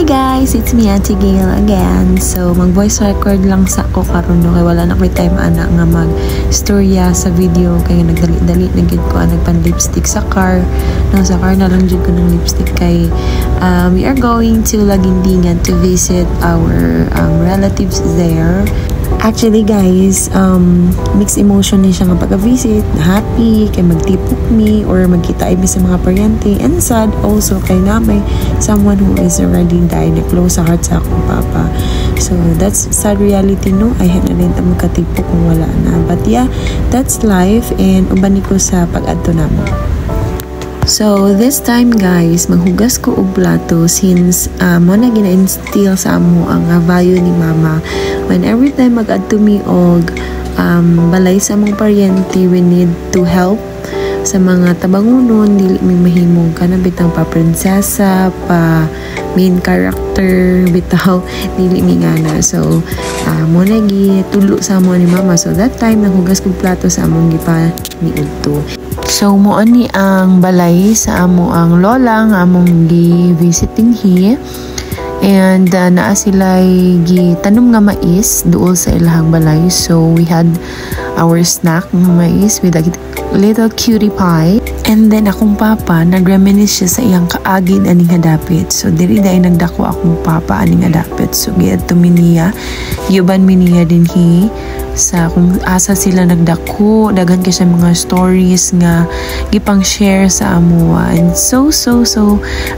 guys, it's me Auntie Gail again. So mag voice record lang sa ko karon no kay wala na koy time ana nga mag storya sa video kay nagdali-dali na gid ko nagpan lipstick sa car. No sa car na lang jud ko ng lipstick kay we are going to Laguindingan to visit our relatives there. Actually guys, mixed emotion ni siya nga pagka-visit. Happy kay magtipok me or magkita mi sa mga paryente, and sad also kay na may someone who is already died na close sa heart sa akong papa. So that's sad reality no. I had na rin magkatipok kung wala na. But yeah, that's life and uban ko sa pag-adto namo. So this time guys, maghugas ko og plato since mo na gina-instill sa amo ang value ni mama. When every time mag-adto mi og balay sa mong paryente, we need to help sa mga tabangunon, dili mi mahimong kana bitang pa prinsesa, pa main character, bitaw dili mi ngana. So mo na gitulo sa amo ni mama. So that time naghugas ko plato sa among gipa ni udto. So mo ani ang balay sa amo ang lola nga among gi-visiting hi. And naa sila'y gitanom nga mais duol sa ilahang balay. So we had our snack nga mais with a little cutie pie. And then akong papa nag-reminisce siya sa iyang kaagid aning hadapit. So diri dai nagdako akong papa aning hadapit. So giadto mi niya, yuban mi niya dinhi sa kung asa sila nagdako, daghan kay siya mga stories nga gipang share sa amo, and so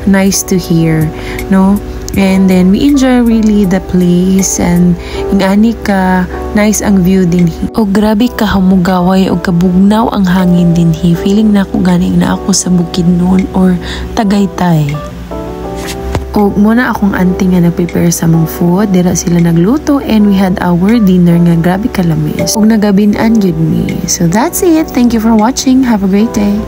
nice to hear no. And then we enjoy really the place, and ingani ka nice ang view din hi. O grabe ka hamugaway og kabugnaw ang hangin din hi. Feeling na ako ganing na ako sa Bukidnon or Tagaytay. O muna akong auntie nga nag-prepare sa mong food, dira sila nagluto, and we had our dinner nga grabe kalamis. Og nagabinan jud mi. So that's it. Thank you for watching. Have a great day.